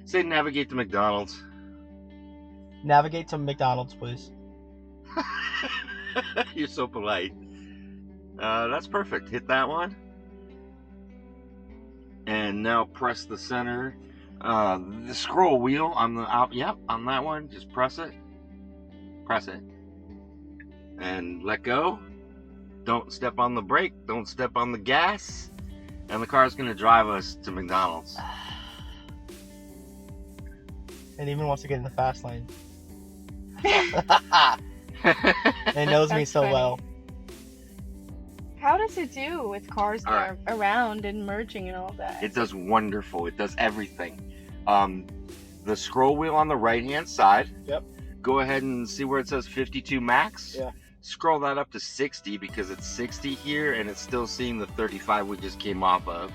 Say navigate to McDonald's. Navigate to McDonald's, please. You're so polite. That's perfect. Hit that one. And now press the center. The scroll wheel on the yep, on that one. Just press it. Press it. And let go. Don't step on the brake. Don't step on the gas. And the car's going to drive us to McDonald's. It even wants to get in the fast lane. It knows me That's so funny. well. How does it do with cars that Alright. are around and merging and all that? It does wonderful. It does everything. The scroll wheel on the right-hand side. Yep. Go ahead and see where it says 52 max. Yeah. Scroll that up to 60 because it's 60 here and it's still seeing the 35 we just came off of.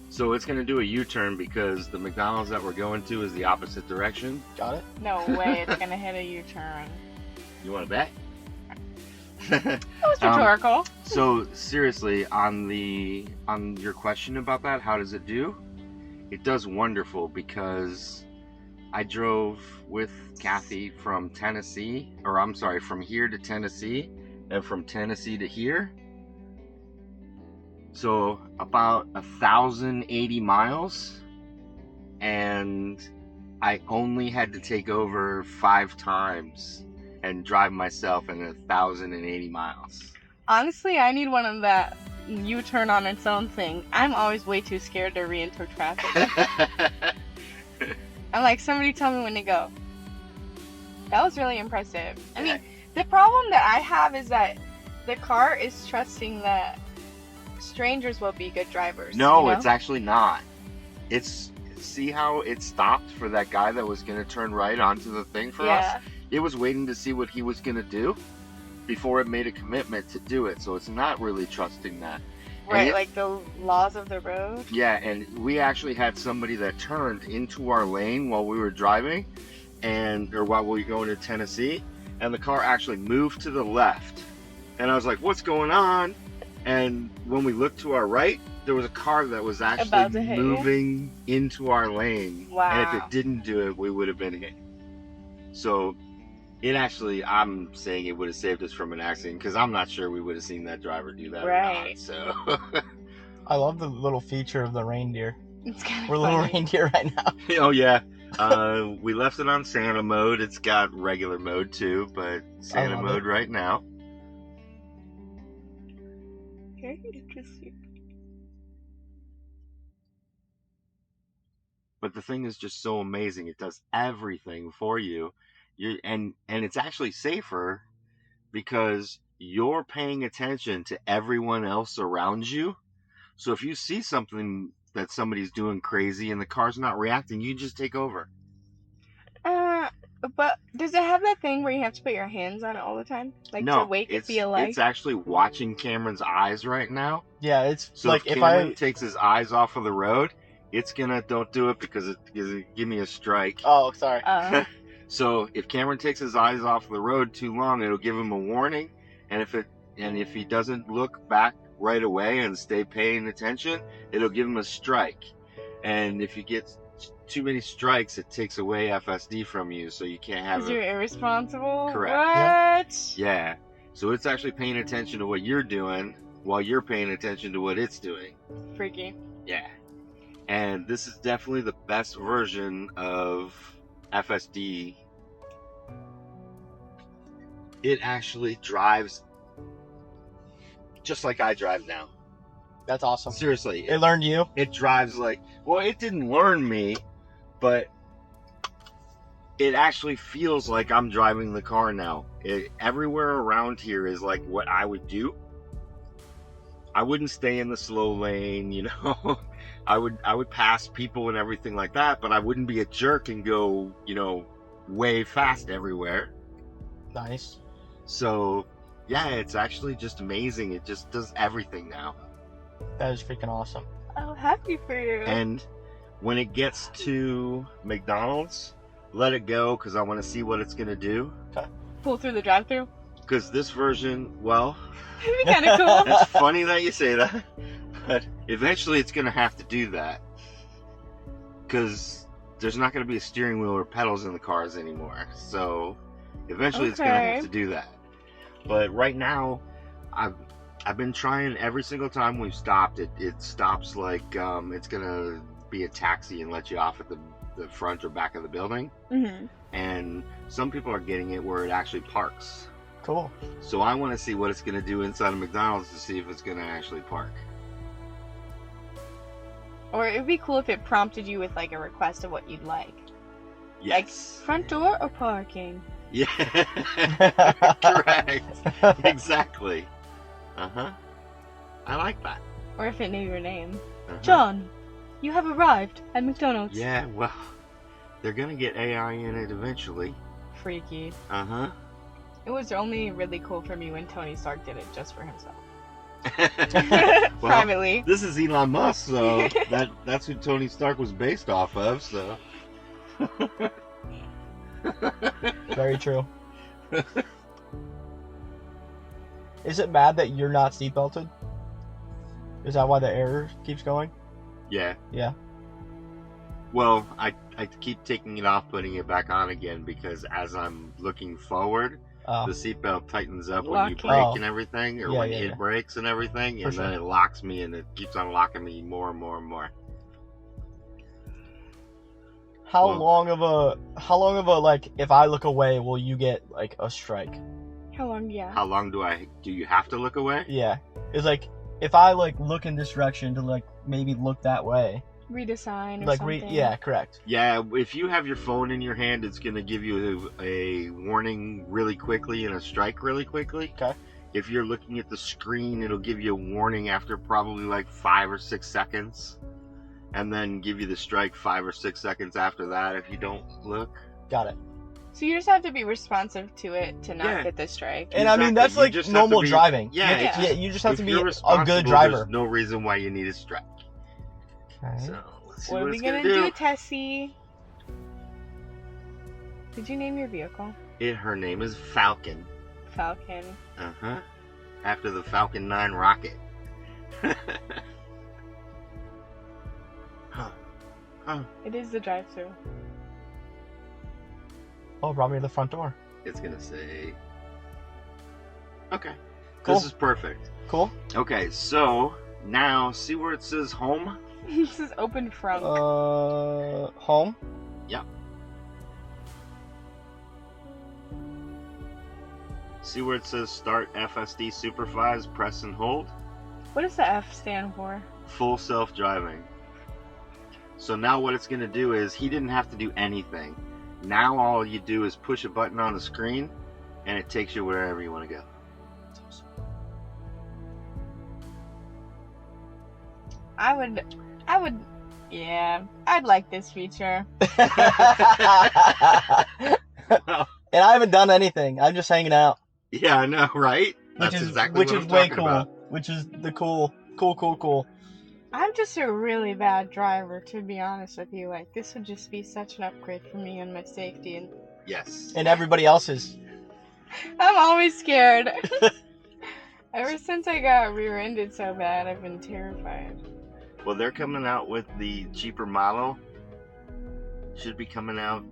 So it's going to do a U-turn because the McDonald's that we're going to is the opposite direction. Got it? No way it's gonna hit a U-turn. You want to bet? That was rhetorical. So seriously, on your question about that, how does it do? It does wonderful because I drove with Kathy from Tennessee, or I'm sorry, from here to Tennessee, and from Tennessee to here. So about 1,080 miles, and I only had to take over 5 times and drive myself in 1,080 miles. Honestly, I need one of that U-turn on its own thing. I'm always way too scared to re-enter traffic. I'm like, somebody tell me when to go. That was really impressive. I mean, the problem that I have is that the car is trusting that strangers will be good drivers. No, you know? it's actually not. See how it stopped for that guy that was going to turn right onto the thing for us? It was waiting to see what he was going to do before it made a commitment to do it. So it's not really trusting that. Right, like the laws of the road. Yeah, and we actually had somebody that turned into our lane while we were driving, or while we were going to Tennessee, and the car actually moved to the left. And I was like, what's going on? And when we looked to our right, there was a car that was About to actually hit you? moving into our lane. Wow. And if it didn't do it, we would have been hit. So it actually, I'm saying it would have saved us from an accident because I'm not sure we would have seen that driver do that or Right. not. So I love the little feature of the reindeer. It's kind We're of little funny. reindeer right now. oh yeah. We left it on Santa mode. It's got regular mode too, but Santa love mode it. right now. Very interesting. But the thing is just so amazing. It does everything for you. And it's actually safer because you're paying attention to everyone else around you. So if you see something that somebody's doing crazy and the car's not reacting, you just take over. But does it have that thing where you have to put your hands on it all the time? Like No, to wake it be alive? it's actually watching Cameron's eyes right now. Yeah, it's So like if if Cameron takes his eyes off of the road, it's gonna don't do it because it give me a strike. Oh, sorry. So if Cameron takes his eyes off the road too long, it'll give him a warning. And if he doesn't look back right away and stay paying attention, it'll give him a strike. And if you get too many strikes, it takes away FSD from you, so you can't have Because it. you're irresponsible? Correct. What? Yeah. So it's actually paying attention to what you're doing while you're paying attention to what it's doing. Freaky. Yeah. And this is definitely the best version of FSD. It actually drives just like I drive now. That's awesome. Seriously. It learned you. It drives like, well, it didn't learn me, but it actually feels like I'm driving the car now. Everywhere around here is like what I would do. I wouldn't stay in the slow lane, you know. I would pass people and everything like that, but I wouldn't be a jerk and go, you know, way fast everywhere. Nice. So, yeah, it's actually just amazing. It just does everything now. That is freaking awesome. I'm happy for you. And when it gets to McDonald's, let it go because I want to see what it's going to do. Pull through the drive-thru? because this version, well, It'd be kind of cool. it's funny that you say that, but eventually it's going to have to do that. Because there's not going to be a steering wheel or pedals in the cars anymore. So eventually it's going to have to do that. But right now, I've been trying every single time we've stopped. It stops like it's going to be a taxi and let you off at the front or back of the building. Mm-hmm. And some people are getting it where it actually parks. Cool. So I want to see what it's going to do inside of McDonald's to see if it's going to actually park. Or it would be cool if it prompted you with like a request of what you'd like. Yes. Like front door or parking? Yeah. Correct. Exactly. Uh-huh. I like that. Or if it knew your name. Uh-huh. John, you have arrived at McDonald's. Yeah, well, they're going to get AI in it eventually. Freaky. Uh-huh. It was only really cool for me when Tony Stark did it just for himself. Well, Privately. this is Elon Musk, so that's who Tony Stark was based off of, so. Very true. Is it bad that you're not seatbelted? Is that why the error keeps going? Yeah. Yeah. Well, I keep taking it off, putting it back on again, because as I'm looking forward, the seatbelt tightens up when you Locking. brake and everything, or Yeah, when yeah, it yeah. brekes and everything, For and then sure. it locks me, and it keeps on locking me more and more and more. How Well- long of a like if I look away will you get like a strike? How long? Yeah. How long do you have to look away? Yeah. It's like if I like look in this direction to like maybe look that way. Read a sign or Like something. yeah, correct. Yeah, if you have your phone in your hand, it's going to give you a warning really quickly and a strike really quickly. Okay. If you're looking at the screen, it'll give you a warning after probably like 5 or 6 seconds. And then give you the strike 5 or 6 seconds after that if you don't look. Got it. So you just have to be responsive to it to not Yeah. get the strike. And I mean Exactly. that's You like just have normal to be- driving. Yeah, Yeah. Yeah, you just have if to be you're a responsible, good driver. There's no reason why you need a strike. Okay. So let's see What are we it's gonna do. do, Tessie? Did you name your vehicle? Her name is Falcon. Falcon. Uh-huh. After the Falcon 9 rocket. Huh. It is the drive-thru. Oh, brought me to the front door. It's gonna say... Okay. Cool. This is perfect. Cool. Okay, so now see where it says home? This is open front. Home. See where it says start FSD Supervise, press and hold? What does the F stand for? Full self-driving. So now what it's gonna do is, he didn't have to do anything. Now all you do is push a button on the screen, and it takes you wherever you want to go. I would, yeah, I'd like this feature. And I haven't done anything. I'm just hanging out. Yeah, I know, right? That's exactly which what is I'm way talking cool. about. Which is the cool. I'm just a really bad driver, to be honest with you. Like, this would just be such an upgrade for me and my safety, and Yes. And everybody else's. I'm always scared. Ever since I got rear-ended so bad, I've been terrified. Well, they're coming out with the cheaper model. Should be coming out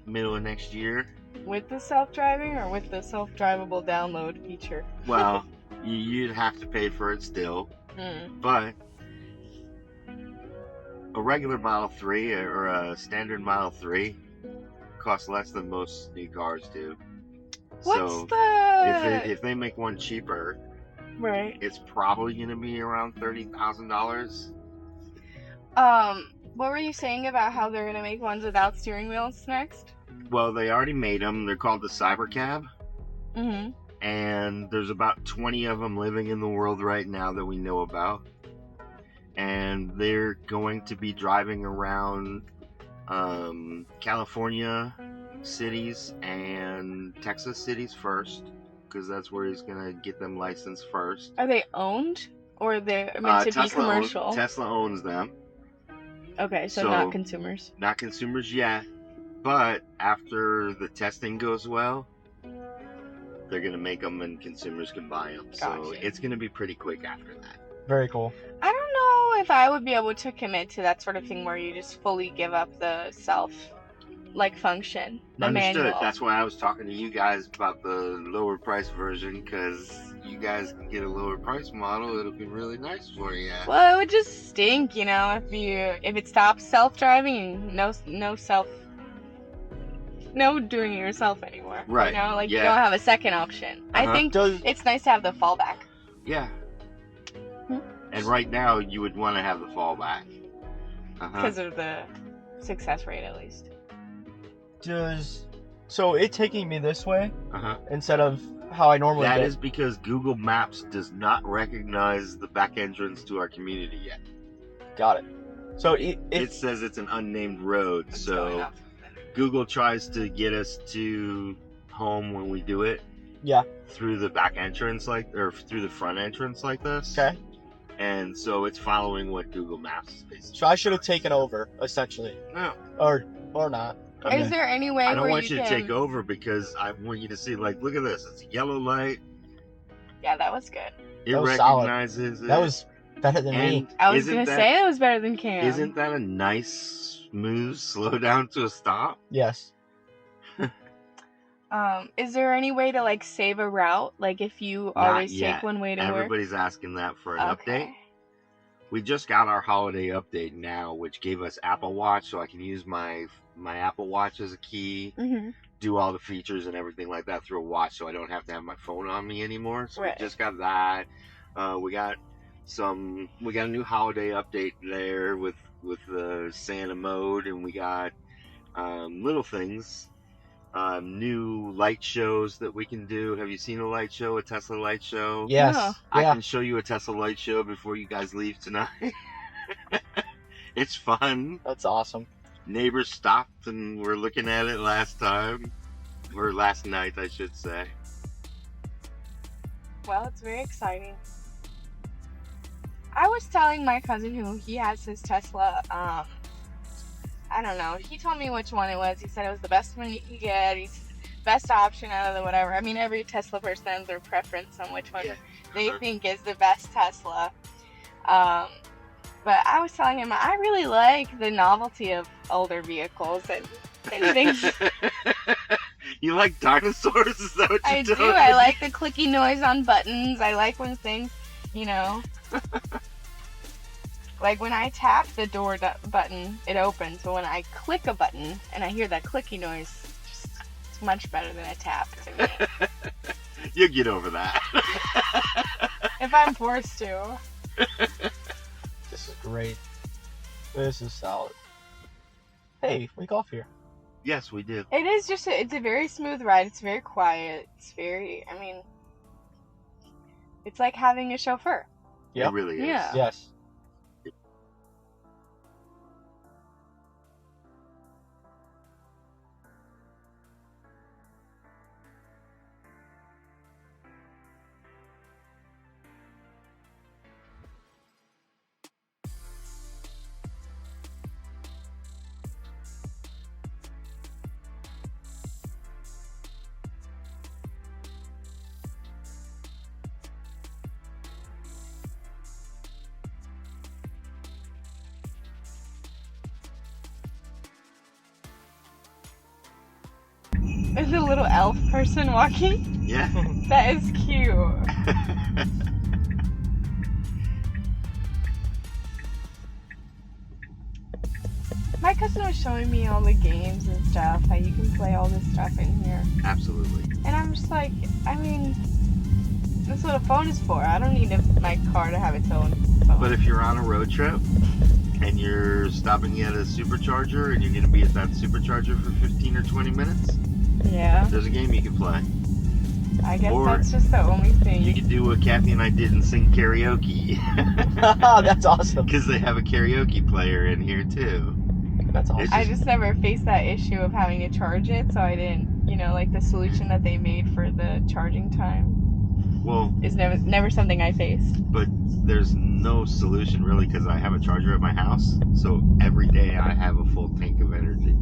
middle of next year. With the self-driving or with the self-drivable download feature? Well, you'd have to pay for it still, but a regular Model 3 or a standard Model 3 costs less than most new cars do. What's So the... if they make one cheaper, Right. it's probably going to be around $30,000. What were you saying about how they're gonna make ones without steering wheels next? Well, they already made them. They're called the Cybercab. Mm-hmm. And there's about 20 of them living in the world right now that we know about. And they're going to be driving around California cities and Texas cities first, because that's where he's going to get them licensed first. Are they owned? Or they're meant to be commercial? Tesla owns them. Okay, so So- not consumers. Not consumers yet, but after the testing goes well, they're going to make them and consumers can buy them. So Gotcha. it's going to be pretty quick after that. Very cool. I don't know if I would be able to commit to that sort of thing where you just fully give up the function, the Understood. manual. That's why I was talking to you guys about the lower price version, because you guys can get a lower price model. It'll be really nice for you. Well, it would just stink, if it stops self-driving, no doing it yourself anymore. Right. You don't have a second option. I think it's nice to have the fallback. Yeah. And right now, you would want to have the fallback. Because of the success rate, at least. So it taking me this way Uh-huh. instead of how I normally That get. is because Google Maps does not recognize the back entrance to our community yet. Got it. So It says it's an unnamed road, It's so going up. Google tries to get us to home when we do it. Yeah. Through the back entrance, or through the front entrance like this. Okay. And so it's following what Google Maps is basically. So I should have taken over, essentially. No. Or not. Okay. Is there any way I don't where want you to can... take over because I want you to see, look at this. It's a yellow light. Yeah, that was good. It That was solid. recognizes it. That was better than me. And I was isn't going to that- say it was better than Cam. Isn't that a nice, smooth slow down to a stop? Yes. Is there any way to save a route? If you Not always yet. take one way to work? Everybody's asking that for an update. We just got our holiday update now, which gave us Apple Watch, so I can use my Apple Watch as a key, Mm-hmm. do all the features and everything like that through a watch, so I don't have to have my phone on me anymore. So Right. we just got that. We got a new holiday update there with the Santa mode, and we got little things. New light shows that we can do. Have you seen a light show, a Tesla light show? Yes. No. I Yeah. can show you a Tesla light show before you guys leave tonight. It's fun. That's awesome. Neighbors stopped and were looking at it last night, I should say. Well, it's very exciting. I was telling my cousin who he has his Tesla, I don't know. He told me which one it was. He said it was the best one you could get. He's best option out of the whatever. I mean, every Tesla person has their preference on which one they think is the best Tesla. But I was telling him I really like the novelty of older vehicles and things. You like dinosaurs? Is that what I you do. telling I me? like the clicky noise on buttons. I like when things, like when I tap the door button, it opens. But when I click a button and I hear that clicky noise, it's much better than a tap to me. You get over that. If I'm forced to. This is great. This is solid. Hey, we golf here. Yes, we do. It is it's a very smooth ride. It's very quiet. It's like having a chauffeur. Yep. It really is. Yeah. Yes. There's a little elf person walking. Yeah. That is cute. My cousin was showing me all the games and stuff, how you can play all this stuff in here. Absolutely. And I'm just like, that's what a phone is for. I don't need my car to have its own phone. But if you're on a road trip and you're stopping at a supercharger and you're going to be at that supercharger for 15 or 20 minutes, yeah, there's a game you can play. I guess Or that's just the only thing. You can do what Kathy and I did and sing karaoke. That's awesome. Because they have a karaoke player in here too. That's awesome. I just never faced that issue of having to charge it, so I didn't, like the solution that they made for the charging time Well, is never something I faced. but there's no solution really because I have a charger at my house. So every day I have a full tank of energy.